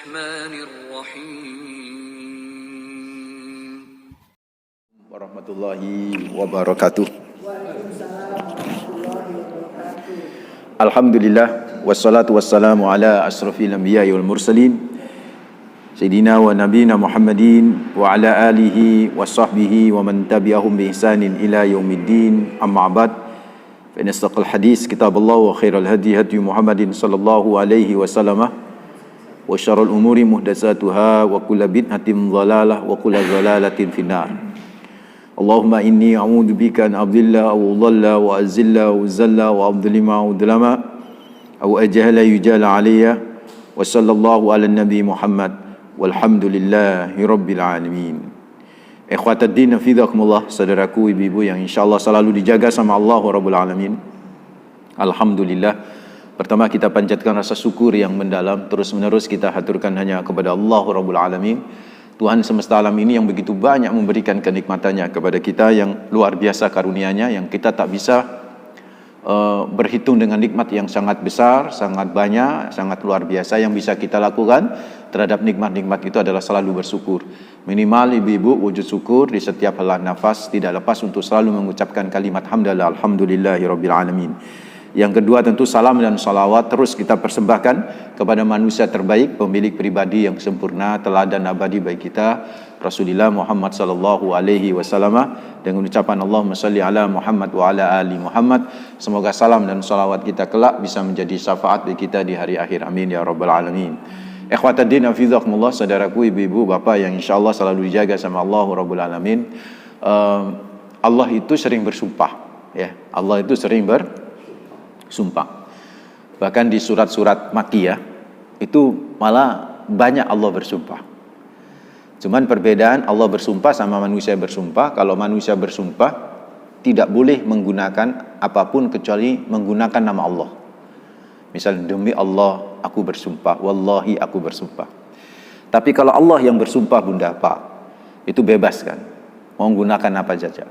الرحمن الرحيم. Warahmatullahi wabarakatuh. Alhamdulillah wassalatu wassalamu ala asrafil anbiya'i wal mursalin Sayyidina wa nabiyina Muhammadin wa ala alihi wa sahbihi wa man tabi'ahum bi ihsanin ila yaumiddin. Amma ba'd. Fa inna astaqal hadis kitabullah wa khairal hadi hadi Muhammadin sallallahu alaihi wasallam wa syarrul umuri muhdatsatuha wa kullu bid'atin dhalalah wa kullu dhalalatin finnar. Allahumma inni a'udzu bika an adilla aw dhalla wa azilla wa zalla wa adlima wa udlama aw ajhala yujala alayya wa sallallahu ala nabi Muhammad walhamdulillahi rabbil alamin. Ikhwatad din hafizakumullah, saudaraku ibu-ibu yang insyaallah selalu dijaga sama Allah Rabbul Alamin. Alhamdulillah. Pertama kita panjatkan rasa syukur yang mendalam, terus menerus kita haturkan hanya kepada Allah Rabbul Alamin, Tuhan semesta alam ini yang begitu banyak memberikan kenikmatannya kepada kita, yang luar biasa karunia-Nya, yang kita tak bisa berhitung dengan nikmat yang sangat besar, sangat banyak, sangat luar biasa. Yang bisa kita lakukan terhadap nikmat-nikmat itu adalah selalu bersyukur. Minimal ibu-ibu wujud syukur di setiap helaan nafas, tidak lepas untuk selalu mengucapkan kalimat hamdalah alhamdulillahirabbil alamin. Yang kedua tentu salam dan salawat terus kita persembahkan kepada manusia terbaik, pemilik pribadi yang sempurna, teladan abadi bagi kita, Rasulullah Muhammad sallallahu alaihi wasallam, dengan ucapan Allahumma salli ala Muhammad wa ala ali Muhammad. Semoga salam dan salawat kita kelak bisa menjadi syafaat bagi kita di hari akhir. Amin ya rabbal alamin. Ikhwatad din hafizakumullah, saudaraku ibu-ibu bapak yang insyaallah selalu dijaga sama Allah rabbul alamin. Allah itu sering bersumpah, ya. Allah itu sering bersumpah. Bahkan di surat-surat Makkiyah itu malah banyak Allah bersumpah. Cuman perbedaan Allah bersumpah sama manusia bersumpah. Kalau manusia bersumpah tidak boleh menggunakan apapun kecuali menggunakan nama Allah. Misal demi Allah aku bersumpah, wallahi aku bersumpah. Tapi kalau Allah yang bersumpah bunda pak, itu bebas kan, mau menggunakan apa saja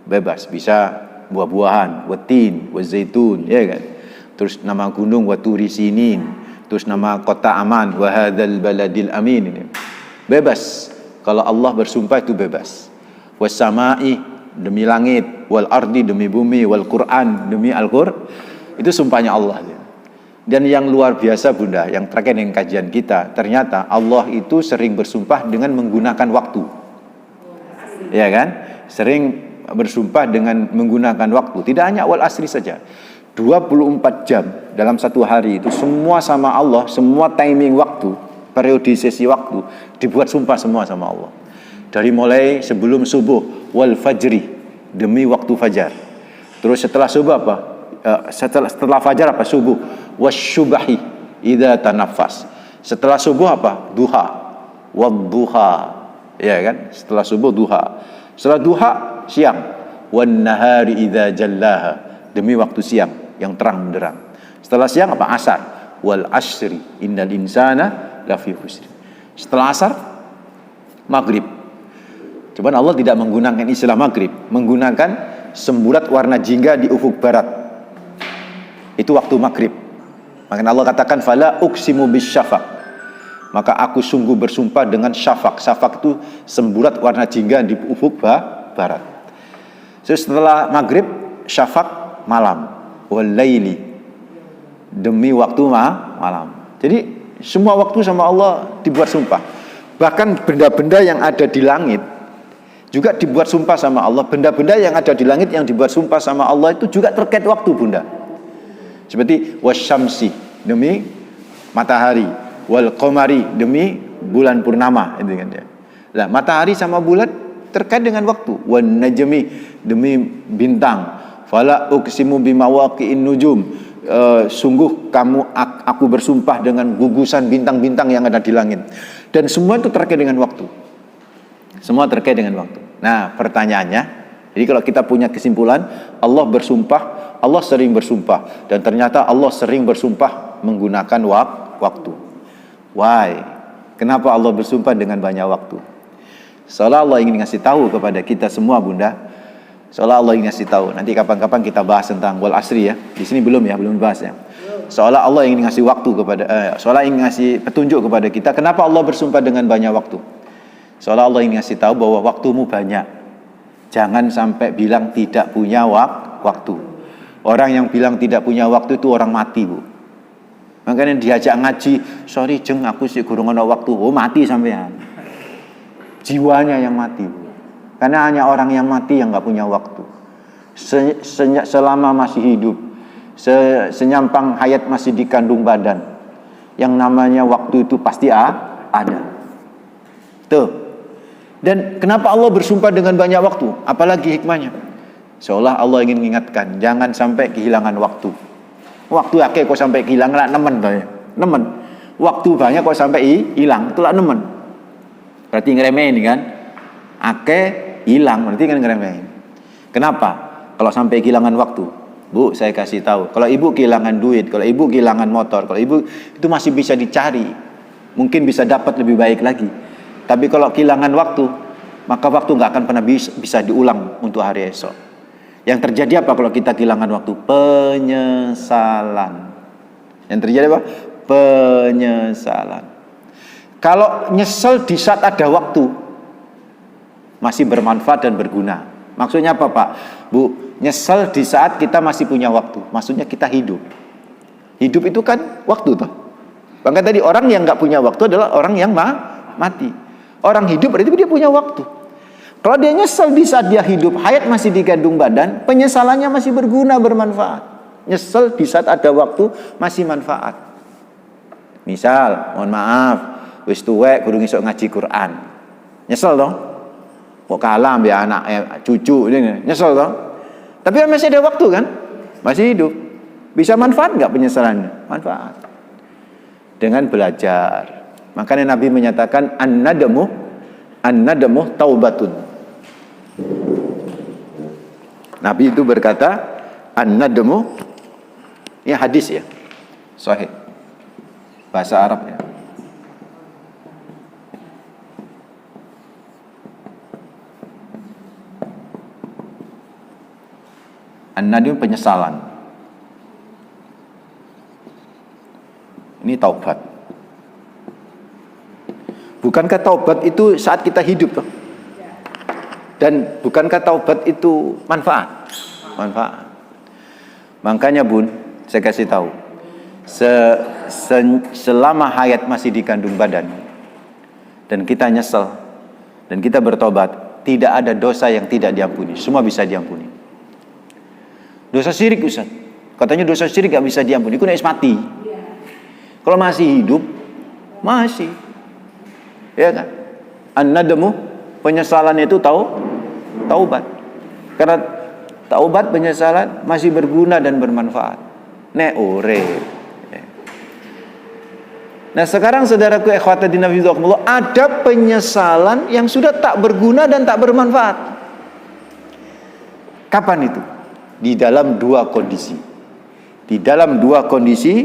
bebas. Bisa buah-buahan, watin, wazaitun, ya kan. Terus nama gunung waturi sinin, terus nama kota aman, wahadzal baladil amin. Ini bebas. Kalau Allah bersumpah itu bebas. Wassama'i demi langit, wal ardi demi bumi, wal Quran demi Al-Qur'an. Itu sumpahnya Allah. Dan yang luar biasa bunda, yang terkait dengan kajian kita, ternyata Allah itu sering bersumpah dengan menggunakan waktu. Ya kan? Sering bersumpah dengan menggunakan waktu. Tidak hanya wal asri saja. 24 jam dalam satu hari itu semua sama Allah, semua timing waktu, periodisasi waktu dibuat sumpah semua sama Allah. Dari mulai sebelum subuh, wal fajri demi waktu fajar. Terus setelah subuh apa? Setelah fajar apa? Subuh. Wasyubahi idza tanaffas. Setelah subuh apa? Duha. Wadduha. Ya kan? Setelah subuh duha. Setelah duha siang. Wan nahari idza jallaha, demi waktu siang yang terang benderang. Setelah siang apa? Asar. Wal asri innal insana lafi khusr. Setelah asar maghrib. Cuman Allah tidak menggunakan istilah maghrib, menggunakan semburat warna jingga di ufuk barat. Itu waktu maghrib. Makanya Allah katakan fala uqsimu bisyafaq. Maka aku sungguh bersumpah dengan syafaq. Syafaq itu semburat warna jingga di ufuk barat. Setelah maghrib syafaq malam. Wal laili demi waktu malam. Jadi semua waktu sama Allah dibuat sumpah. Bahkan benda-benda yang ada di langit juga dibuat sumpah sama Allah. Benda-benda yang ada di langit yang dibuat sumpah sama Allah itu juga terkait waktu bunda. Seperti wasyamsi demi matahari, wal qamari demi bulan purnama, itu kan ya. Nah, matahari sama bulan terkait dengan waktu. Wan najmi demi bintang. Fala uqsimu bimawaqi'in nujum. Sungguh aku bersumpah dengan gugusan bintang-bintang yang ada di langit. Dan semua itu terkait dengan waktu. Semua terkait dengan waktu. Nah, pertanyaannya, jadi kalau kita punya kesimpulan, Allah bersumpah, Allah sering bersumpah, dan ternyata Allah sering bersumpah menggunakan waktu. Why? Kenapa Allah bersumpah dengan banyak waktu? Seolah Allah ingin ngasih tahu kepada kita semua bunda, seolah Allah ingin ngasih tahu. Nanti kapan-kapan kita bahas tentang wal asri ya. Di sini belum ya, belum bahas ya. seolah Allah ingin ngasih waktu kepada seolah ingin ngasih petunjuk kepada kita. Kenapa Allah bersumpah dengan banyak waktu? Seolah Allah ingin ngasih tahu bahwa waktumu banyak. Jangan sampai bilang tidak punya waktu. Orang yang bilang tidak punya waktu itu orang mati, Bu. Makanya diajak ngaji, sorry jeng aku sih kurang ada waktu. Oh, mati sampean. Jiwanya yang mati, Bu. Karena hanya orang yang mati yang nggak punya waktu. Selama masih hidup, senyampang hayat masih dikandung badan, yang namanya waktu itu pasti ada. Tuh. Dan kenapa Allah bersumpah dengan banyak waktu? Apalagi hikmahnya? Seolah Allah ingin mengingatkan, jangan sampai kehilangan waktu. Waktu akeh kok sampai hilang lah nemen. Waktu banyak kok sampai hilang, itulah nemen. Berarti ngeremehin kan? Akeh hilang berarti kan ngeremehin. Kenapa? Kalau sampai kehilangan waktu, Bu, saya kasih tahu. Kalau ibu kehilangan duit, kalau ibu kehilangan motor, kalau ibu itu masih bisa dicari, mungkin bisa dapat lebih baik lagi. Tapi kalau kehilangan waktu, maka waktu nggak akan pernah bisa diulang untuk hari esok. Yang terjadi apa kalau kita kehilangan waktu? Penyesalan. Yang terjadi apa? Penyesalan. Kalau nyesel di saat ada waktu, masih bermanfaat dan berguna. Maksudnya apa, Pak? Bu, nyesel di saat kita masih punya waktu. Maksudnya kita hidup. Hidup itu kan waktu toh. Bahkan tadi orang yang nggak punya waktu adalah orang yang mati. Orang hidup berarti dia punya waktu. Kalau dia nyesel di saat dia hidup, hayat masih dikandung badan, penyesalannya masih berguna, bermanfaat. Nyesel di saat ada waktu masih manfaat. Misal, mohon maaf, wis tuwek kudu iso ngaji Quran. Nyesel dong. Kok kalah ambil anak cucu ini, nyesel dong. Tapi masih ada waktu kan? Masih hidup. Bisa manfaat nggak penyesalannya? Manfaat. Dengan belajar. Makanya Nabi menyatakan an-nadamu taubatun. Nabi itu berkata an-nadamu, ini hadis ya, sahih, bahasa Arab ya. An-nadam penyesalan. Ini taubat. Bukankah taubat itu saat kita hidup toh? Dan bukankah taubat itu manfaat? Manfaat. Makanya Bun, saya kasih tahu. Selama hayat masih dikandung badan dan kita nyesel dan kita bertobat, tidak ada dosa yang tidak diampuni. Semua bisa diampuni. Dosa syirik Ustaz, katanya dosa syirik gak bisa diampuni, itu mati. Kalau masih hidup, masih, ya kan? An-nadamu, penyesalan itu taubat. Karena taubat penyesalan masih berguna dan bermanfaat. Nah sekarang saudaraku ikhwatadina fillah, ada penyesalan yang sudah tak berguna dan tak bermanfaat. Kapan itu? Di dalam dua kondisi. Di dalam dua kondisi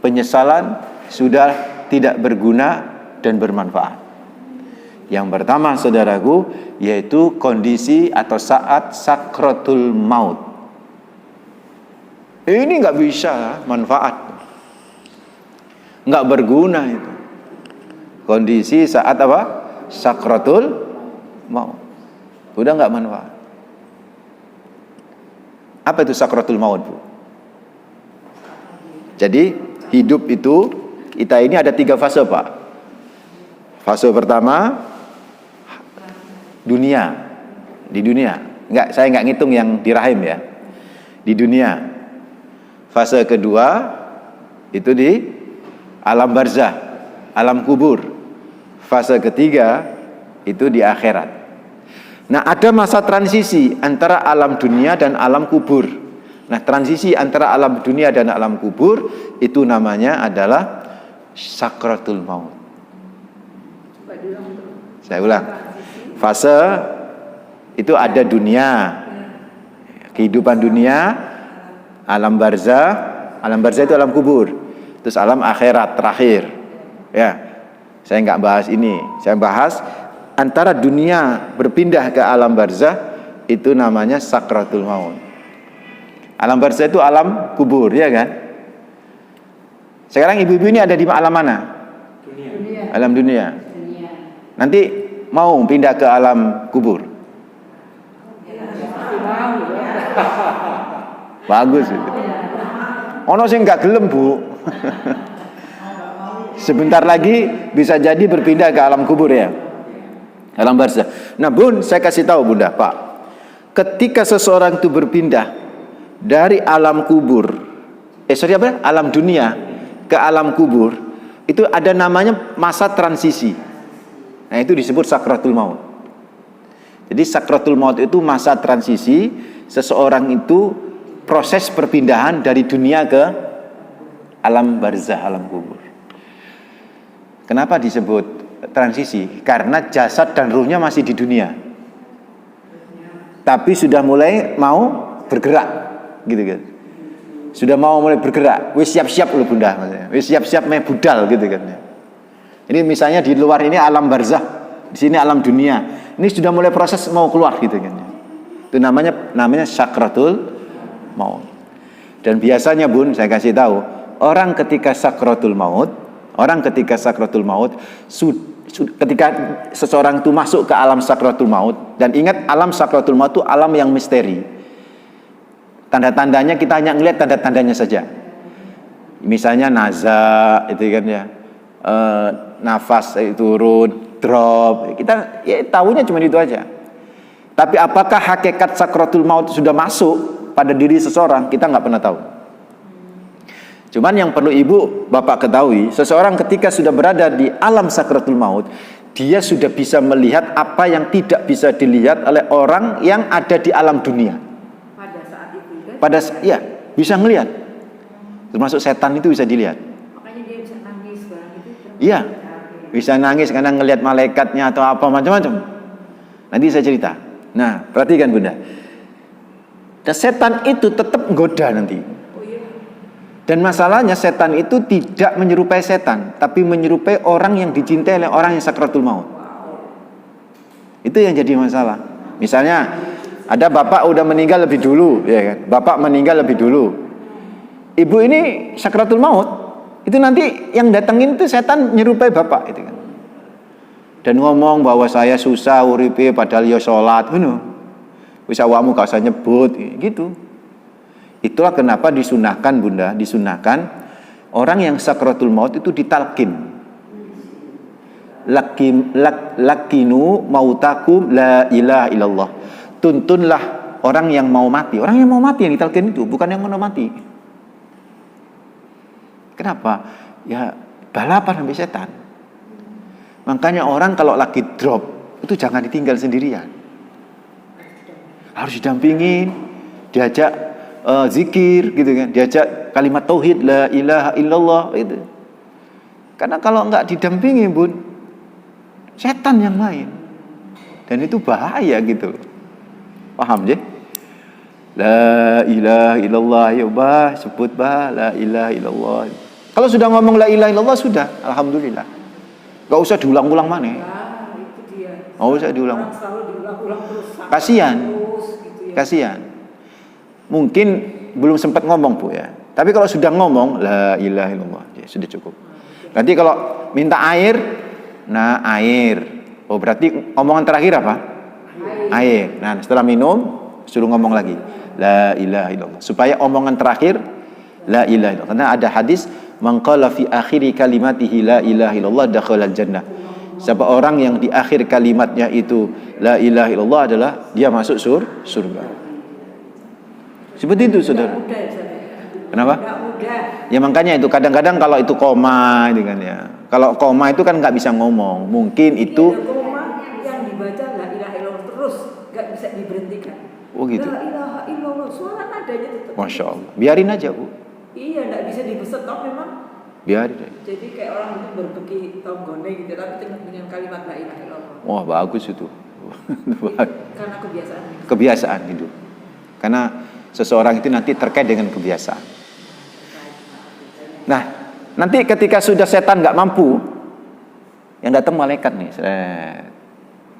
penyesalan sudah tidak berguna dan bermanfaat. Yang pertama saudaraku, yaitu kondisi atau saat sakratul maut. Ini nggak bisa manfaat, nggak berguna itu. Kondisi saat apa? Sakratul maut. Udah nggak manfaat. Apa itu sakratul maut, Bu? Jadi hidup itu kita ini ada 3 fase, Pak. Fase pertama dunia, di dunia. Saya nggak ngitung yang di rahim ya. Di dunia. Fase kedua itu di alam barzah, alam kubur. Fase ketiga itu di akhirat. Nah, ada masa transisi antara alam dunia dan alam kubur. Nah, transisi antara alam dunia dan alam kubur itu namanya adalah sakratul maut. Saya ulang. Fase itu ada dunia, kehidupan dunia, alam barzah itu alam kubur. Terus alam akhirat terakhir. Ya. Saya nggak bahas ini. Saya bahas antara dunia berpindah ke alam barzah itu namanya sakratul maut. Alam barzah itu alam kubur, ya kan? Sekarang ibu-ibu ini ada di alam mana? Dunia. Alam dunia. Dunia. Nanti mau pindah ke alam kubur? Pasti mau ya. Bagus itu. Ono sing gak gelem, Bu. Sebentar lagi bisa jadi berpindah ke alam kubur ya. Alam barzah. Nah, Bun, saya kasih tahu Bunda, Pak. Ketika seseorang itu berpindah dari alam kubur, alam dunia ke alam kubur, itu ada namanya masa transisi. Nah, itu disebut sakratul maut. Jadi sakratul maut itu masa transisi seseorang itu proses perpindahan dari dunia ke alam barzah, alam kubur. Kenapa disebut transisi? Karena jasad dan ruhnya masih di dunia, tapi sudah mulai mau bergerak, gitu kan? Sudah mau mulai bergerak. Wis siap-siap loh Bunda, maksudnya. Wis siap-siap meh budal, gitu kan? Ini misalnya di luar ini alam barzah, di sini alam dunia. Ini sudah mulai proses mau keluar, gitu kan? Itu namanya sakratul maut. Dan biasanya Bun, saya kasih tahu, orang ketika sakratul maut, ketika seseorang itu masuk ke alam sakratul maut, dan ingat alam sakratul maut itu alam yang misteri. Tanda-tandanya kita hanya melihat tanda-tandanya saja. Misalnya naza, itu kan ya, nafas turun, drop. Kita ya tahunya cuma itu aja. Tapi apakah hakikat sakratul maut sudah masuk pada diri seseorang, kita nggak pernah tahu. Cuman yang perlu ibu bapak ketahui, seseorang ketika sudah berada di alam sakratul maut, dia sudah bisa melihat apa yang tidak bisa dilihat oleh orang yang ada di alam dunia. Pada saat itu kan? Ya, bisa melihat. Termasuk setan itu bisa dilihat. Makanya dia bisa nangis barang itu. Iya, bisa nangis karena ngelihat malaikatnya atau apa macam-macam. Nanti saya cerita. Nah, perhatikan Bunda. Dan setan itu tetap menggoda nanti. Dan masalahnya setan itu tidak menyerupai setan, tapi menyerupai orang yang dicintai oleh orang yang sakratul maut. Itu yang jadi masalah. Misalnya ada bapak udah meninggal lebih dulu, ya kan? Bapak meninggal lebih dulu. Ibu ini sakratul maut. Itu nanti yang datengin itu setan menyerupai bapak, itu kan. Dan ngomong bahwa saya susah uripe padahal ya salat, ngono. Wis awakmu gak usah nyebut, gitu. Itulah kenapa disunahkan Bunda, disunahkan orang yang sakratul maut itu ditalkin. Lakinu mautakum la ilaha illallah. Tuntunlah orang yang mau mati. Orang yang mau mati yang ditalkin itu, bukan yang mau mati. Kenapa? Ya balapan sampai setan. Makanya orang kalau lagi drop itu jangan ditinggal sendirian. Harus didampingin, diajak zikir gitu kan, diajak kalimat tauhid la ilaha illallah itu. Karena kalau enggak didampingi Bun, setan yang main. Dan itu bahaya gitu. Paham je? La ilaha illallah, ya bah, sebut bah la ilaha illallah. Kalau sudah ngomong la ilaha illallah sudah, alhamdulillah. Enggak usah diulang-ulang mana. Itu dia. Enggak usah diulang. Selalu diulang-ulang terus. Kasihan. Gitu ya. Kasihan. Mungkin belum sempat ngomong Bu ya. Tapi kalau sudah ngomong la ilaha illallah, ya sudah cukup. Nanti kalau minta air, nah air. Oh berarti omongan terakhir apa? Air. Nah setelah minum suruh ngomong lagi la ilaha illallah. Supaya omongan terakhir la ilaha illallah. Karena ada hadis man qala fi akhiri kalimatihi la ilaha illallah dakhalal jannah. Siapa orang yang di akhir kalimatnya itu la ilaha illallah adalah dia masuk surga. Seperti itu saudara. Kenapa? Ya makanya itu kadang-kadang kalau itu koma itu kan ya. Kalau koma itu kan nggak bisa ngomong. Mungkin itu koma yang dibaca la ilaha illallah terus, nggak bisa diberhentikan. Oh gitu. La ilaha illallah, suara nadanya tetap. Masya Allah. Biarin aja Bu. Iya, nggak bisa dibesetop memang. Biarin. Jadi kayak orang itu berbagi tonggone gitu, tapi dengan kalimat la ilaha illallah. Wah bagus itu. Karena kebiasaan. Kebiasaan hidup. Karena seseorang itu nanti terkait dengan kebiasaan. Nah, nanti ketika sudah setan nggak mampu, yang datang malaikat nih.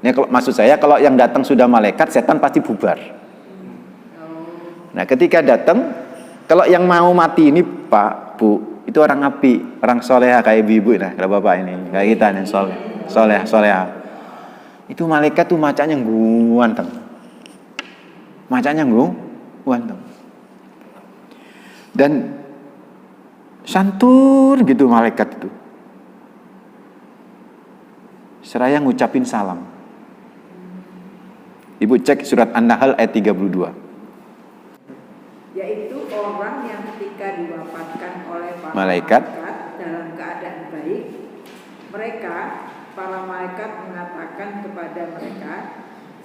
Ini kalau maksud saya kalau yang datang sudah malaikat, setan pasti bubar. Nah, ketika datang, kalau yang mau mati ini Pak, Bu, Itu orang api, orang soleha kayak ibu-ibu nah, kalau bapak ini, kayak kita nih soleha. Itu malaikat tuh macanya guanteng. Macanya guanteng. Dan santun gitu malaikat itu. Seraya ngucapin salam. Ibu cek surat An-Nahl ayat 32. Yaitu orang yang ketika diwafatkan oleh para Malaikat dalam keadaan baik, para malaikat mengatakan kepada mereka,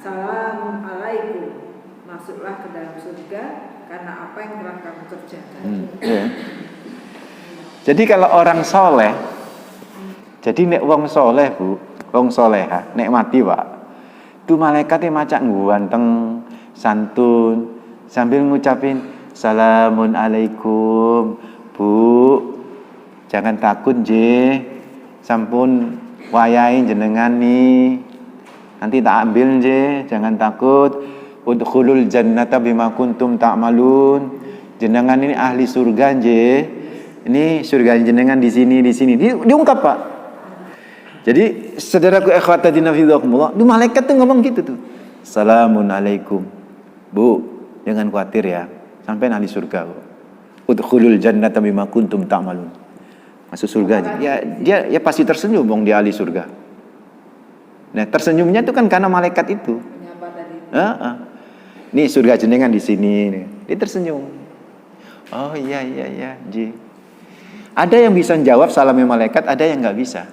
"Salamun alaikum, masuklah ke dalam surga karena apa yang telah kamu kerjakan." Yeah. Jadi kalau orang soleh, jadi nek wong soleh bu, wong soleha, nek mati pak, itu malaikatnya macak ganteng, santun, sambil ngucapin salamun alaikum, bu, jangan takut je, sampun wayahin jenengan nih, nanti tak ambil je, jangan takut, udkhulul jannata bima kuntum ta'malun, jenengan ini ahli surga je, ini surga jenengan di sini, diungkap pak. Jadi saudaraku ikhwatadina fillah, itu malaikat tuh ngomong gitu tuh. Salamun alaikum. Bu, jangan khawatir ya. Sampai ahli surga. Udkhulul jannata bima kuntum ta'malun. Masuk surga aja. Ya pasti tersenyum bong di ahli surga. Nah, tersenyumnya itu kan karena malaikat itu. Nih surga jenengan di sini nih. Dia tersenyum. Oh iya ji. Ada yang bisa jawab salamnya malaikat, ada yang nggak bisa.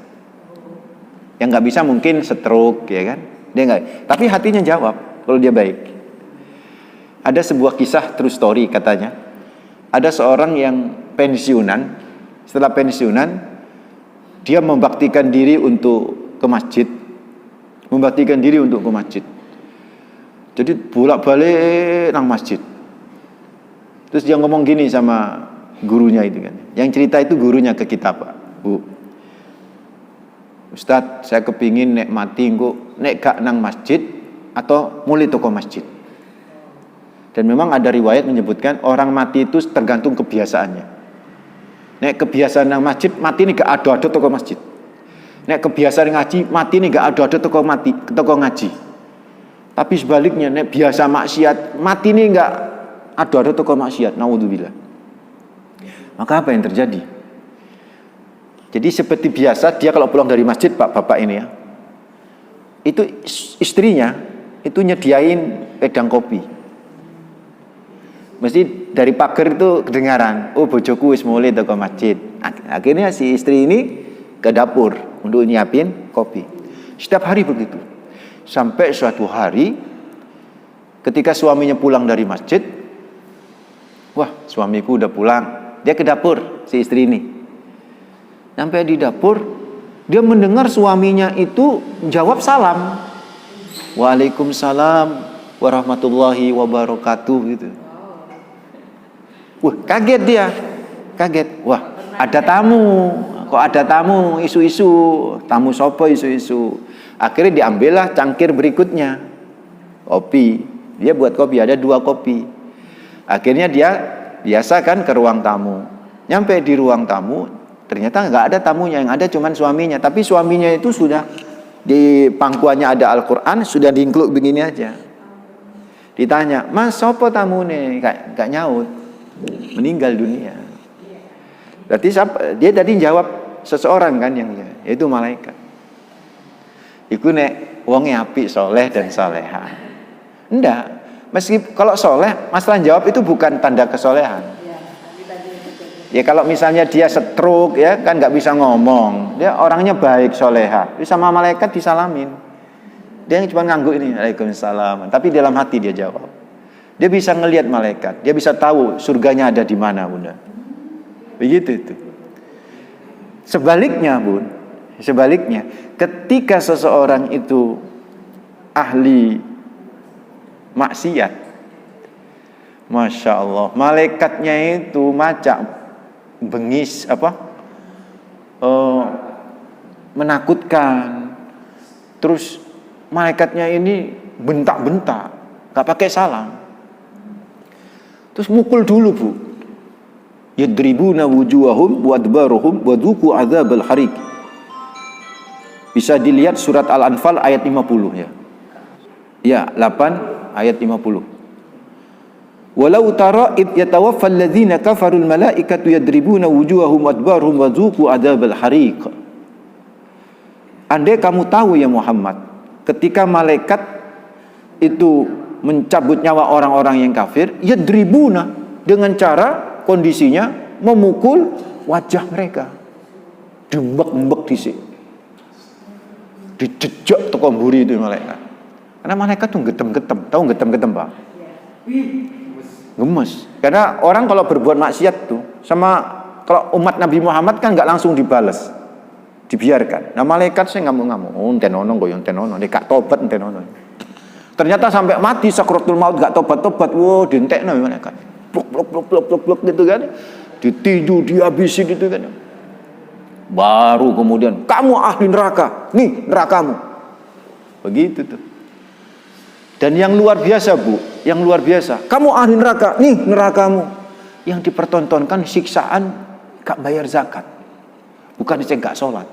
Yang nggak bisa mungkin stroke ya kan, dia nggak. Tapi hatinya jawab kalau dia baik. Ada sebuah kisah true story katanya. Ada seorang yang pensiunan. Setelah pensiunan, dia membaktikan diri untuk ke masjid. Jadi bolak-balik nang masjid. Terus dia ngomong gini sama gurunya itu kan. Yang cerita itu gurunya ke kita pak, bu. Ustadz, saya kepingin nek mati nek gak nang masjid atau mulai toko masjid. Dan memang ada riwayat menyebutkan orang mati itu tergantung kebiasaannya. Nek kebiasaan nang masjid, mati nih gak ado-ado toko masjid. Nek kebiasaan ngaji, mati nih gak ado-ado toko ngaji. Tapi sebaliknya, nek biasa maksiat, mati nih gak ado-ado toko maksiat. Naudzubillah. Maka apa yang terjadi? Jadi seperti biasa dia kalau pulang dari masjid bapak ini ya, itu istrinya itu nyediain wedang kopi. Mesti dari pagar itu kedengaran, oh bojoku wis mulai teko masjid. Akhirnya si istri ini ke dapur untuk nyiapin kopi. Setiap hari begitu. Sampai suatu hari ketika suaminya pulang dari masjid, wah suamiku udah pulang. Dia ke dapur si istri ini. Sampai di dapur, dia mendengar suaminya itu jawab salam. Waalaikumsalam warahmatullahi wabarakatuh gitu. Wah, kaget dia. Kaget. Wah, ada tamu. Kok ada tamu isu-isu? Tamu sopo isu-isu? Akhirnya diambillah cangkir berikutnya. Kopi. Dia buat kopi, ada 2 kopi. Akhirnya dia biasa kan ke ruang tamu. Nyampe di ruang tamu, ternyata nggak ada tamunya, yang ada cuman suaminya. Tapi suaminya itu sudah di pangkuannya ada Al-Quran, sudah diinkluk begini aja. Ditanya, mas, sopo tamune? Gak nyaut, meninggal dunia. Berarti dia tadi jawab seseorang kan yang yaitu malaikat. Iku nek wonge apik, soleh dan soleha. Enggak, meski kalau soleh, masalah jawab itu bukan tanda kesolehan. Ya kalau misalnya dia stroke ya kan nggak bisa ngomong, dia orangnya baik soleha, sama malaikat disalamin. Dia cuma ngangguk ini, Waalaikumsalam. Tapi dalam hati dia jawab. Dia bisa ngelihat malaikat, dia bisa tahu surganya ada di mana, bunda. Begitu itu. Sebaliknya, bun, sebaliknya, ketika seseorang itu ahli maksiat, masya Allah, malaikatnya itu macam bengis menakutkan. Terus malaikatnya ini bentak-bentak, gak pakai salam. Terus mukul dulu bu. yadribuna wujuhahum wa adbaruhum wa dzuqu adzabal hariq. Bisa dilihat surat Al-Anfal ayat 50 ya. Ya, 8 ayat 50. Walau tara id yatawaffal ladzina kafarul malaikatu yadribuna wujuhahum wa adbaruhum wa dzuqu adzabal hariq. Andai kamu tahu ya Muhammad, ketika malaikat itu mencabut nyawa orang-orang yang kafir, yadribuna, dengan cara kondisinya memukul wajah mereka, diembek-embek disik, dijejak teko mburi itu malaikat. Karena malaikat tuh getem-getem, tahu getem-getem Pak? Gemes. Karena orang kalau berbuat maksiat tuh, sama kalau umat Nabi Muhammad kan nggak langsung dibalas, dibiarkan. Nah malaikat saya ngamuk-ngamuk, oh tenono goyong tenono, dia gak tobat tenono. Ternyata sampai mati sakratul maut gak tobat-tobat, wow dientekno malaikat. Blok gitu kan, ditinju, dihabisi gitu kan. Baru kemudian kamu ahli neraka, nih nerakamu. Begitu tuh. Dan yang luar biasa Bu, yang luar biasa, kamu ahli neraka, nih nerakamu. Yang dipertontonkan siksaan gak bayar zakat, bukan saya gak sholat.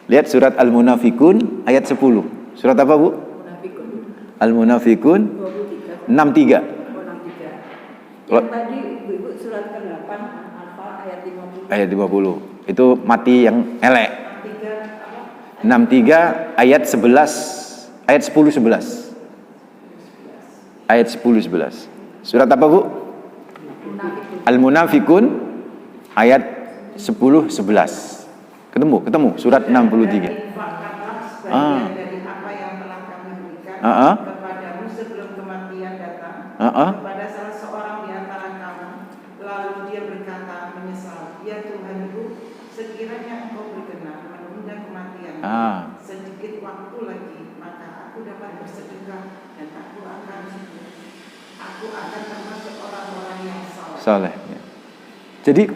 Lihat surat Al-Munafikun ayat 10. Surat apa Bu? Al-Munafikun 63. Yang tadi Ibu surat ke-8 Al-Anfal ayat 50. Ayat 50. Itu mati yang elek. 63 ayat 11. Ayat 10 11. Ayat 10 11. Surat apa Bu? Al-Munafikun ayat 10 11. Ketemu surat 63. Dari apa yang telah kami berikan kepadamu sebelum kematian datang kepada salah seorang di antara kamu, lalu dia berkata menyesal, ya Tuhanku, sekiranya engkau berkenan menunda kematian sedikit waktu lagi, maka aku dapat bersedekah dan aku akan termasuk orang-orang yang saleh. Ya. Jadi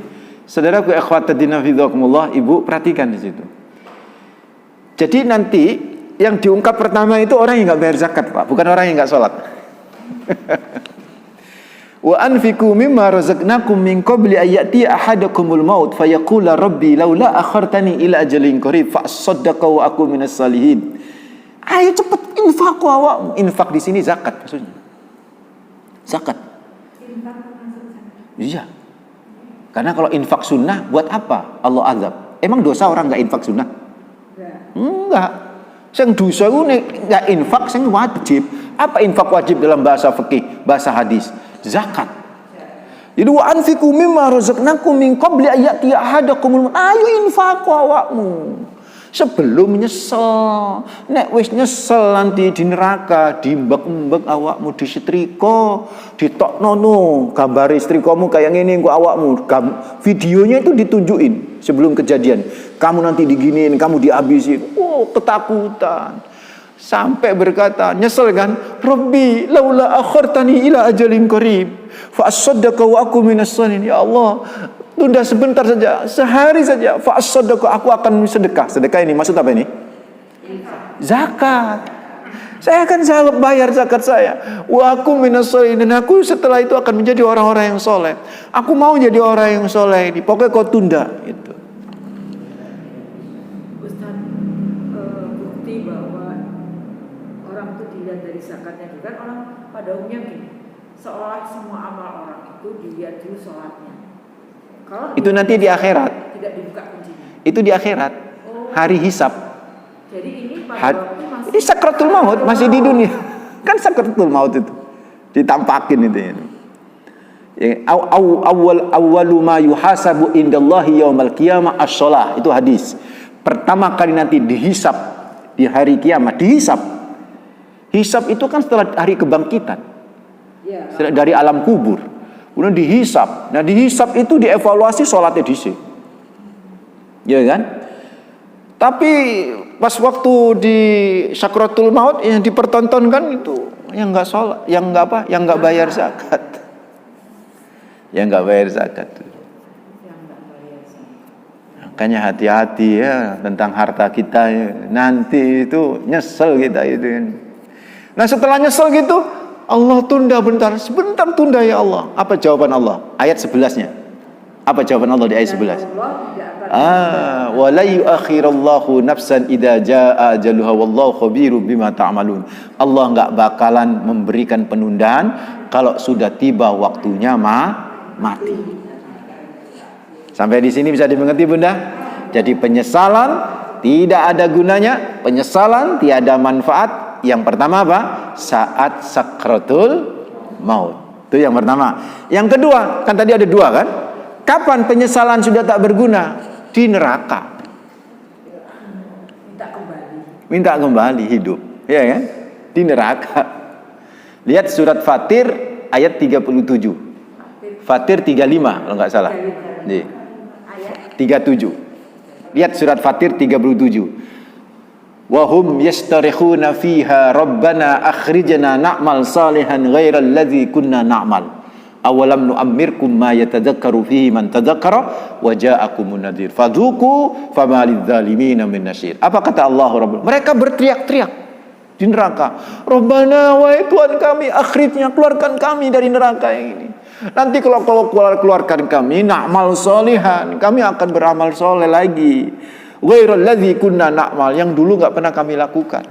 saudaraku ikhwatadina fidzakumullah, Ibu perhatikan di situ. Jadi nanti yang diungkap pertama itu orang yang enggak bayar zakat, Pak, bukan orang yang enggak sholat. Wa anfiqu mimma razaqnakum min qabli ayati ahadakumul maut fayaqula rabbi laula akhartani ila ajalin qarib fa asaddaqa wa aku minas salihin. Ayo cepet infak awakmu. Infak di sini zakat maksudnya. Zakat. Iya. Karena kalau infak sunnah buat apa? Allah azab. Emang dosa orang enggak infak sunnah? Enggak. Sing dosa ku nek enggak infak sing wajib. Apa infak wajib dalam bahasa fikih, bahasa hadis? Zakat. Jadi wa anfiqu mimma razaqnakum min qabli ayati ahadakumul maut. Ayo infak awakmu sebelum nyesel. Nek wis nyesel nanti di neraka, diembek-embek awakmu, disetrika, ditoknono gambar istrikamu kayak ngene engko awakmu. Videonya itu ditunjukin sebelum kejadian. Kamu nanti diginiin, kamu dihabisin. Oh, ketakutan. Sampai berkata, nyesel kan? Rabbi laula akhartani ila ajalin qarib fa asaddaqa wa aku minas salihin. Ya Allah, tunda sebentar saja, sehari saja, fa asaddaqa, aku akan sedekah. Sedekah ini maksud apa ini? Zakat. Saya akan bayar zakat saya. Wa aku minas salihin, dan aku setelah itu akan menjadi orang-orang yang soleh. Aku mau jadi orang yang soleh ini. Pokoknya kau tunda itu. Dari zakatnya juga kan orang pada umumnya gini, seolah semua amal orang itu dilihat dulu sholatnya. Kalau itu nanti di akhirat. Tidak dibuka kuncinya. Itu di akhirat. Hari hisab. Jadi ini pada waktu masih ini sakratul maut, masih di dunia. Kan sakratul maut itu ditampakin itu ya. Awwalu ma yuhasabu indallahi yaumal qiyamah as-shalah. Itu hadis. Pertama kali nanti dihisab di hari kiamat, dihisab. Hisab itu kan setelah hari kebangkitan, setelah dari alam kubur, kemudian dihisab. Nah dihisab itu dievaluasi sholatnya disi, ya kan? Tapi pas waktu di sakratul maut yang dipertontonkan itu yang nggak sholat, yang nggak apa, yang nggak bayar zakat, yang nggak bayar zakat. Makanya hati-hati ya tentang harta kita ya. Nanti itu nyesel kita itu. Nah setelah nyesel gitu, Allah tunda bentar, sebentar tunda ya Allah. Apa jawaban Allah? Ayat 11-nya. Apa jawaban Allah di ayat 11? Wa la yu'akhirallahu nafsan idza jaa ajaluha wallahu khabirum bima ta'malun. Allah enggak bakalan memberikan penundaan kalau sudah tiba waktunya mati. Sampai di sini bisa dimengerti, Bunda? Jadi penyesalan tidak ada gunanya, penyesalan tiada manfaat. Yang pertama apa? Saat sakratul maut. Itu yang pertama. Yang kedua, kan tadi ada dua kan? Kapan penyesalan sudah tak berguna? Di neraka. Minta kembali hidup, ya kan? Di neraka. Lihat surat Fatir ayat 37. Fatir 35 kalau nggak salah. Nih. 37. Lihat surat Fatir 37. Wahum yastarikhuna fiha rabbana akhrijna na'mal salihan ghairal ladzi kunna na'mal awalam nu'ammirkum ma yatadzakkaru fihi man tadzakkara wa ja'akumun nadhir fadzuqu fama lidzalimin min nasyir. Apa kata Allah Rabbul? Mereka berteriak-teriak di neraka, Rabbana, wahai Tuhan kami, akhrijna, keluarkan kami dari neraka yang ini. Nanti kalau keluarkan kami na'mal salihan, kami akan beramal soleh lagi. Ghairal ladzi kunna na'mal, yang dulu enggak pernah kami lakukan.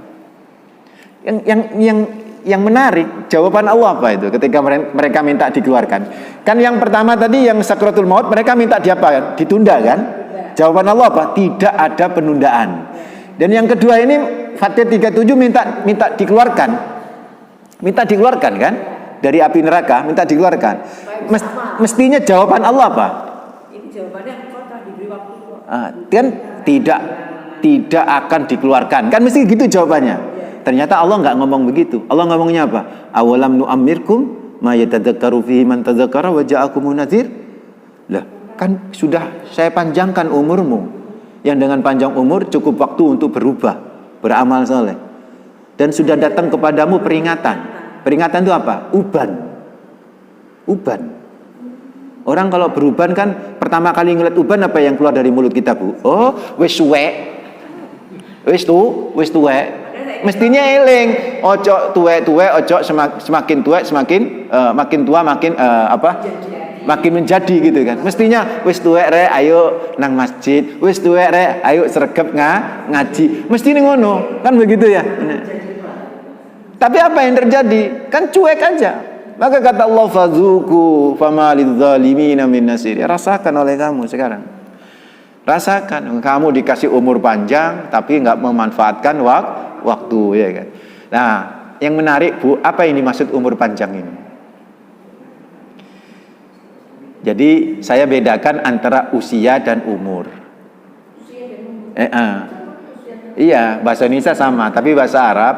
Yang menarik, jawaban Allah apa itu ketika mereka minta dikeluarkan? Kan yang pertama tadi yang sakratul maut mereka minta diapakan? Ditunda kan? Jawaban Allah apa? Tidak ada penundaan. Dan yang kedua ini Fatir 37 minta dikeluarkan. Minta dikeluarkan kan? Dari api neraka, minta dikeluarkan. Mestinya jawaban Allah apa? Ini jawabannya engkau telah diberi waktu. Kan tidak akan dikeluarkan. Kan mesti gitu jawabannya. Ternyata Allah nggak ngomong begitu. Allah ngomongnya apa? Awalam nu'ammirkum ma yatadzakkaru fihi man tadzakkara wa ja'akumun nadhir. Lah, kan sudah saya panjangkan umurmu. Yang dengan panjang umur cukup waktu untuk berubah, beramal soleh. Dan sudah datang kepadamu peringatan. Peringatan itu apa? Uban. Orang kalau beruban kan pertama kali ngeliat uban apa yang keluar dari mulut kita, Bu? Oh, wis tuwek. Wis tuwek. Mestinya eling, ojo tuwek-tuwek, ojo semakin tuwek makin tua makin makin menjadi gitu kan. Mestinya wis tuwek rek ayo nang masjid, wis tuwek rek ayo sregep ngaji. Mesti ngono, kan begitu ya. Tapi apa yang terjadi? Kan cuek aja. Maka kata Allah, fadzuku fama lidzalimin min nasir. Rasakan oleh kamu sekarang. Rasakan, kamu dikasih umur panjang tapi enggak memanfaatkan waktu, ya kan. Nah, yang menarik, Bu, apa ini maksud umur panjang ini? Jadi saya bedakan antara usia dan umur. Iya, bahasa Indonesia sama, tapi bahasa Arab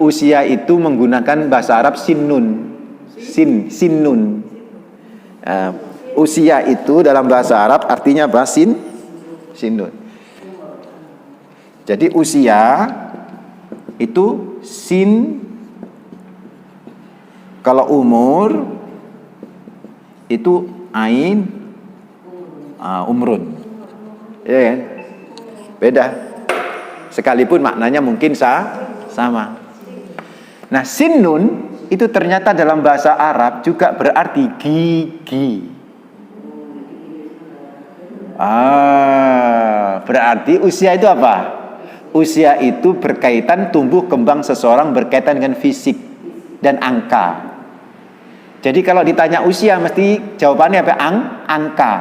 usia itu menggunakan bahasa Arab sinnun. Sinnun. Usia itu dalam bahasa Arab artinya apa? Sinnun. Jadi usia itu sin. Kalau umur itu ain, umrun. Ya kan? Beda. Sekalipun maknanya mungkin sama. Nah, sinnun itu ternyata dalam bahasa Arab juga berarti gigi. Berarti usia itu apa? Usia itu berkaitan tumbuh kembang seseorang, berkaitan dengan fisik dan angka. Jadi kalau ditanya usia mesti jawabannya apa? Angka.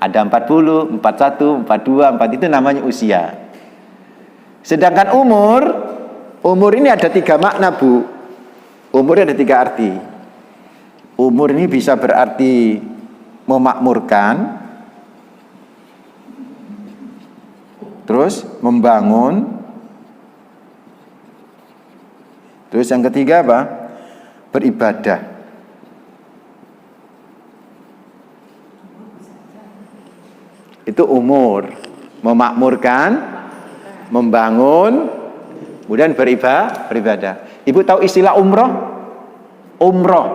Ada 40, 41, 42, 4 itu namanya usia. Sedangkan umur ini ada 3 makna, Bu. Umurnya ada 3 arti. Umur ini bisa berarti memakmurkan, terus membangun, terus yang ketiga apa? Beribadah. Itu umur, memakmurkan, membangun, kemudian beribadah. Ibu tahu istilah umroh? Umroh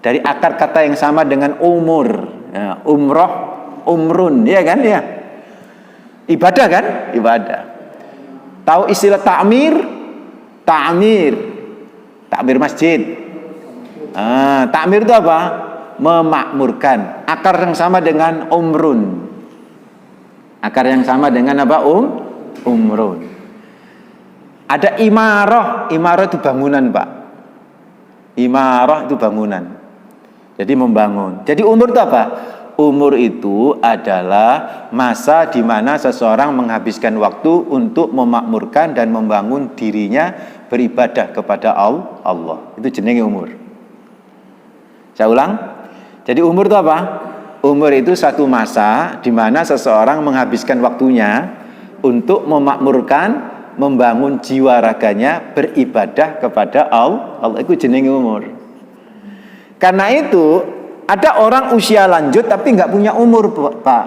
dari akar kata yang sama dengan umur. Ya, umroh, umrun, ya kan ya? Ibadah kan? Ibadah. Tahu istilah ta'mir? Ta'mir Takmir masjid. Takmir itu apa? Memakmurkan. Akar yang sama dengan umrun. Akar yang sama dengan apa? Umrun. Ada imarah. Imarah itu bangunan, Pak. Imarah itu bangunan. Jadi membangun. Jadi umur itu apa? Umur itu adalah masa di mana seseorang menghabiskan waktu untuk memakmurkan dan membangun dirinya beribadah kepada Allah. Itu jenenge umur. Saya ulang. Jadi umur itu apa? Umur itu satu masa di mana seseorang menghabiskan waktunya untuk memakmurkan, membangun jiwa raganya beribadah kepada Allah. Itu jenenge umur. Karena itu ada orang usia lanjut tapi nggak punya umur, Pak.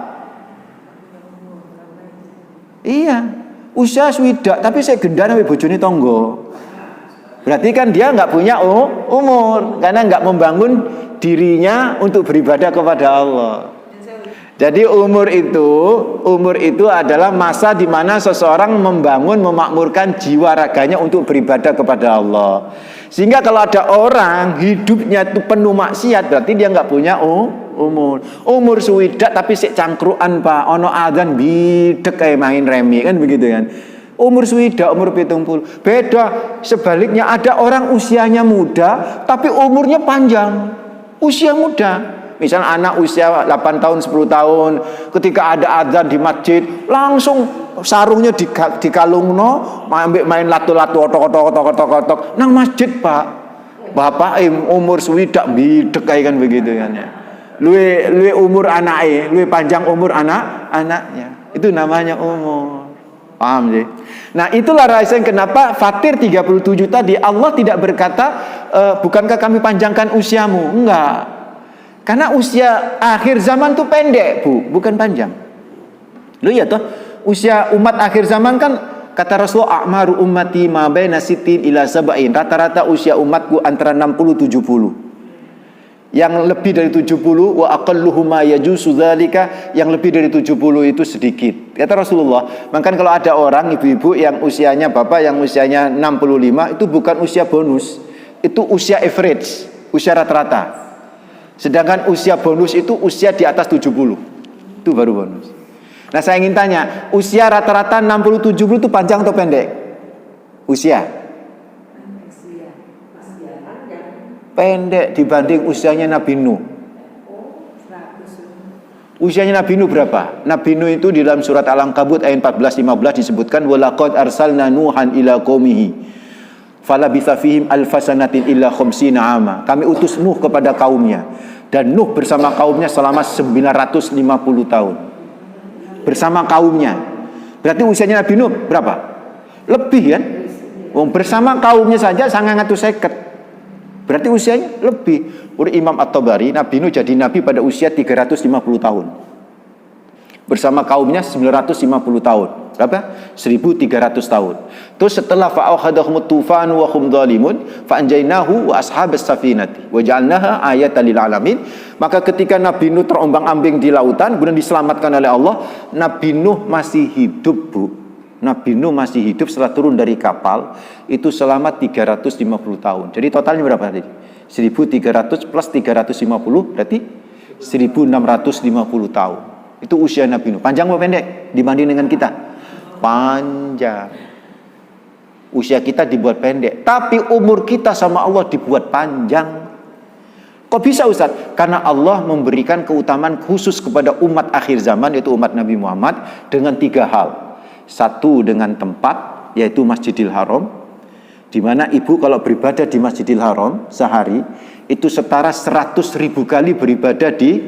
Iya, usia swidak tapi saya gendana sampai bojone tonggo. Berarti kan dia nggak punya umur karena nggak membangun dirinya untuk beribadah kepada Allah. Jadi umur itu adalah masa di mana seseorang membangun, memakmurkan jiwa raganya untuk beribadah kepada Allah. Sehingga kalau ada orang hidupnya itu penuh maksiat, berarti dia nggak punya umur. Umur swidak tapi sik cangkruan, Pak. Ono adzan bidek kayak main remi kan begitu kan. Umur swidak, umur 70. Beda sebaliknya, ada orang usianya muda tapi umurnya panjang. Usia muda. Misal anak usia 8 tahun, 10 tahun, ketika ada adzan di masjid, langsung sarungnya dikalungno, main latu-latu otok nang masjid, Pak. Bapak umur swidak bidek kayak kan begitu kan ya. Luwe umur anake, luwe panjang umur anaknya. Itu namanya umur. Paham sih? Nah, itulah rahasia kenapa Fatir 37 tadi Allah tidak berkata bukankah kami panjangkan usiamu? Enggak. Karena usia akhir zaman itu pendek, Bu, bukan panjang. Loh ya toh, usia umat akhir zaman kan kata Rasulullah, a'maru ummati ma baina sittin ila sab'in. Rata-rata usia umatku antara 60 70. Yang lebih dari 70 wa aqalluhum ma yajuzu dzalika, yang lebih dari 70 itu sedikit. Kata Rasulullah, maka kalau ada orang ibu-ibu yang usianya bapak yang usianya 65 itu bukan usia bonus. Itu usia average, usia rata-rata. Sedangkan usia bonus itu usia di atas 70. Itu baru bonus. Nah, saya ingin tanya, usia rata-rata 60-70 itu panjang atau pendek? Usia? Pendek dibanding usianya Nabi Nuh. Usianya Nabi Nuh berapa? Nabi Nuh itu di dalam surat Al-Ankabut ayat 14-15 disebutkan walaqad arsalna nuhan ila qaumihi falabitha fihim alfasanatin illa khamsina ama. Kami utus Nuh kepada kaumnya, dan Nuh bersama kaumnya selama 950 tahun. Bersama kaumnya. Berarti usianya Nabi Nuh berapa? Lebih kan? Bersama kaumnya saja 950. Berarti usianya lebih. Menurut Imam At-Tabari, Nabi Nuh jadi nabi pada usia 350 tahun. Bersama kaumnya 950 tahun. Berapa? 1300 tahun. Terus setelah fa'akhadahumut tufan wa hum dhalimun fa'anjaynahu wa ashabas safinati wa ja'alnaha ayatan lil alamin. Maka ketika Nabi Nuh terombang-ambing di lautan kemudian diselamatkan oleh Allah, Nabi Nuh masih hidup, Bu. Nabi Nuh masih hidup setelah turun dari kapal itu selama 350 tahun. Jadi totalnya berapa tadi? 1300 plus 350 berarti 1650 tahun. Itu usia Nabi Nuh. Panjang atau pendek dibanding dengan kita? Panjang. Usia kita dibuat pendek, tapi umur kita sama Allah dibuat panjang. Kok bisa, Ustaz? Karena Allah memberikan keutamaan khusus kepada umat akhir zaman, yaitu umat Nabi Muhammad, dengan 3 hal. Satu, dengan tempat, yaitu Masjidil Haram, di mana ibu kalau beribadah di Masjidil Haram sehari itu setara 100.000 kali beribadah di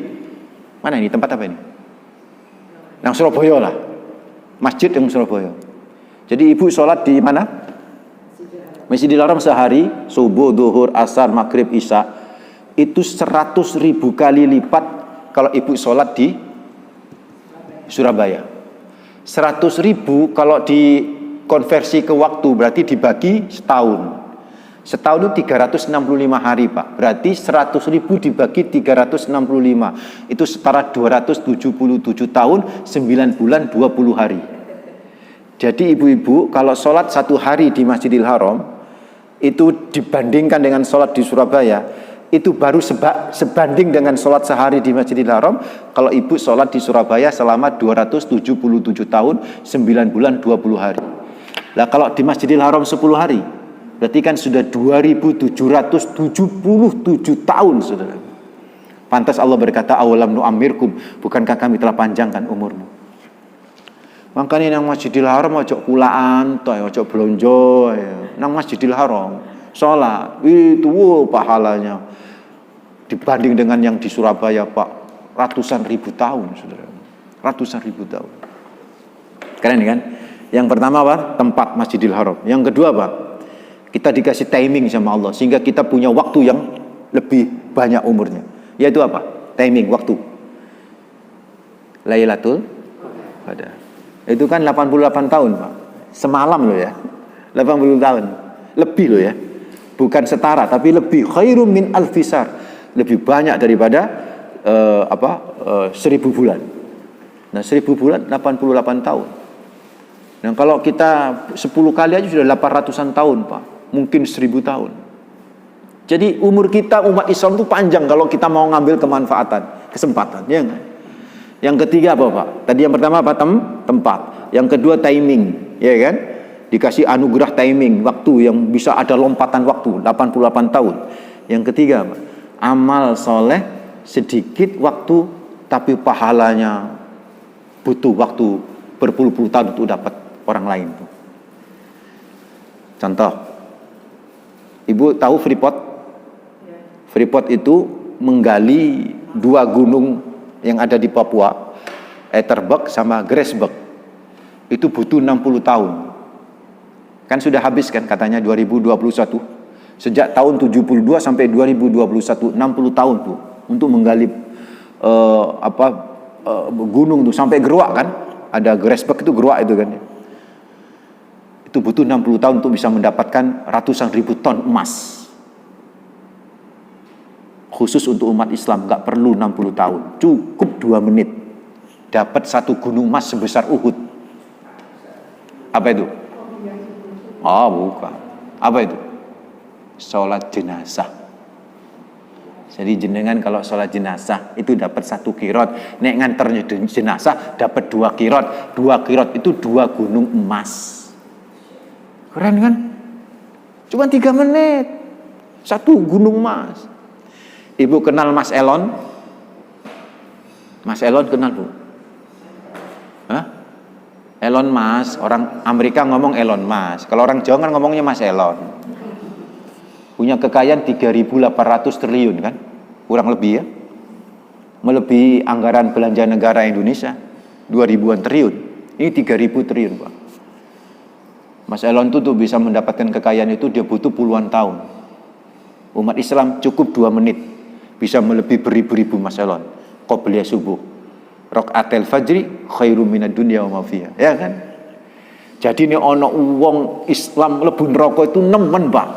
mana ini? Tempat apa ini? Nang Surabaya lah. Masjid yang Surabaya. Jadi ibu sholat di mana? Masjidil Haram sehari, subuh, duhur, asar, maghrib, isya. Itu 100.000 kali lipat kalau ibu sholat di Surabaya. 100.000 kalau dikonversi ke waktu berarti dibagi setahun. Setahun itu 365 hari, Pak. Berarti 100.000 dibagi 365. Itu setara 277 tahun, 9 bulan, 20 hari. Jadi ibu-ibu kalau sholat 1 hari di Masjidil Haram, itu dibandingkan dengan sholat di Surabaya, itu baru sebanding dengan sholat sehari di Masjidil Haram. Kalau ibu sholat di Surabaya selama 277 tahun, 9 bulan 20 hari. Nah kalau di Masjidil Haram 10 hari, berarti kan sudah 2777 tahun, saudara. Pantas Allah berkata, awalam nu'ammirkum, bukankah kami telah panjangkan umurmu. Makanya nang Masjidil Haram ojo kulaan, ojo blonjo, nang Masjidil Haram sholat itu pahalanya dibanding dengan yang di Surabaya Pak, ratusan ribu tahun, saudara. Ratusan ribu tahun. Keren kan? Yang pertama apa? Tempat Masjidil Haram. Yang kedua apa? Kita dikasih timing sama Allah sehingga kita punya waktu yang lebih banyak umurnya. Yaitu apa? Timing, waktu. Lailatul Qadar. Itu kan 88 tahun, Pak. Semalam loh ya. 80 tahun. Lebih loh ya. Bukan setara tapi lebih. Khairum min alfisar. Lebih banyak daripada 1000 bulan. Nah, 1000 bulan 88 tahun. Nah, kalau kita 10 kali aja sudah 800-an tahun, Pak. Mungkin 1000 tahun. Jadi umur kita umat Islam itu panjang kalau kita mau ngambil kesempatan, ya enggak? Yang ketiga apa, Pak? Tadi yang pertama apa? Tempat. Yang kedua timing, ya kan? Dikasih anugerah timing, waktu yang bisa ada lompatan waktu, 88 tahun. Yang ketiga apa? Amal soleh sedikit waktu tapi pahalanya butuh waktu berpuluh-puluh tahun untuk dapat orang lain. Contoh, Ibu tahu Freeport? Freeport itu menggali 2 gunung yang ada di Papua, Etterberg sama Grassberg. Itu butuh 60 tahun. Kan sudah habis kan katanya 2021. Sejak tahun 72 sampai 2021, 60 tahun tuh untuk menggali gunung tuh sampai Gerwak kan. Ada Grassberg itu Gerwak itu kan. Itu butuh 60 tahun untuk bisa mendapatkan ratusan ribu ton emas. Khusus untuk umat Islam gak perlu 60 tahun, cukup 2 menit dapat 1 gunung emas sebesar Uhud. Apa itu? Oh bukan. Apa itu? Sholat jenazah. Jadi jenengan kalau sholat jenazah itu dapat 1 kirot. Nek nganternya jenazah dapat 2 kirot. 2 kirot itu 2 gunung emas. Keren kan? Cuma 3 menit 1 gunung emas. Ibu kenal Mas Elon? Mas Elon kenal, Bu? Hah? Elon Musk, orang Amerika ngomong Elon Musk. Kalau orang Jawa kan ngomongnya Mas Elon. Punya kekayaan 3.800 triliun kan? Kurang lebih ya. Melebihi anggaran belanja negara Indonesia 2.000-an triliun. Ini 3.000 triliun, Pak. Mas Elon tuh bisa mendapatkan kekayaan itu dia butuh puluhan tahun. Umat Islam cukup 2 menit bisa melebihi beribu-ribu Mas Elon. Qobliyah subuh, rakaatil fajri khairum minad dunya wa ma fiha. Ya kan? Jadi ini ono wong Islam mlebu neraka itu nemen, Pak.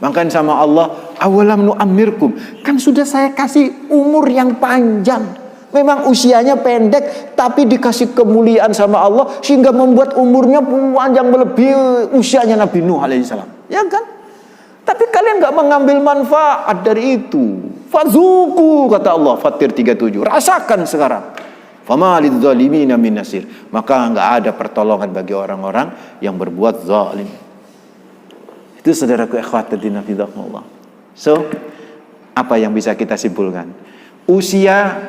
Makanya sama Allah, awalam nu'ammirkum. Kan sudah saya kasih umur yang panjang. Memang usianya pendek tapi dikasih kemuliaan sama Allah sehingga membuat umurnya panjang melebihi usianya Nabi Nuh alaihissalam. Ya kan? Tapi kalian gak mengambil manfaat dari itu. Fazuku kata Allah, Fatir 37. Rasakan sekarang. Fama lidzalimina min nasir. Maka gak ada pertolongan bagi orang-orang yang berbuat zalim. Itu saudaraku ikhwatiddin fillah. So, apa yang bisa kita simpulkan? Usia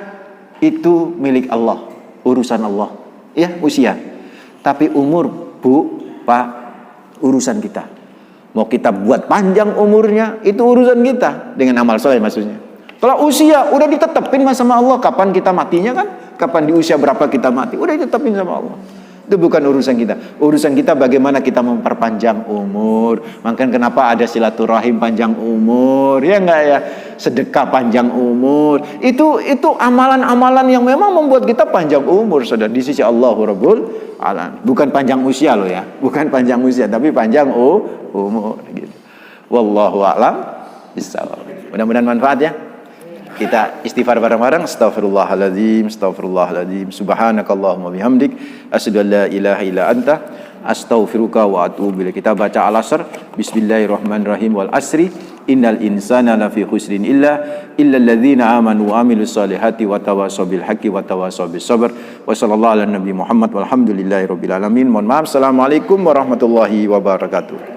itu milik Allah, urusan Allah. Ya, usia. Tapi umur, Bu, Pak, urusan kita. Mau kita buat panjang umurnya, itu urusan kita. Dengan amal soleh maksudnya. Kalau usia, udah ditetapin sama Allah. Kapan kita matinya kan? Kapan di usia berapa kita mati? Udah ditetapin sama Allah. Itu bukan urusan kita. Urusan kita bagaimana kita memperpanjang umur. Makanya kenapa ada silaturahim panjang umur. Ya enggak ya? Sedekah panjang umur. Itu amalan-amalan yang memang membuat kita panjang umur. Saudara, di sisi Allah Rabbul Alamin. Bukan panjang usia loh ya. Bukan panjang usia, tapi panjang umur gitu. Wallahu a'lam bishawab. Mudah-mudahan manfaat ya. Kita istighfar bareng-bareng. Astaghfirullahaladzim, astaghfirullahaladzim. Subhanakallahumma bihamdik, asyhadu an la ilaha illa anta, astaghfiruka wa atubu ilaik. Kita baca Al-Asr. Bismillahirrahmanirrahim. Wal asri innal insana lafi khusrin illa alladzina amanu wa amilus solihati wa tawasaw bil haqqi wa tawasaw bis sabr. Wa sallallahu ala nabi Muhammad walhamdulillahi rabbil alamin. Mohon maaf. Assalamualaikum warahmatullahi wabarakatuh.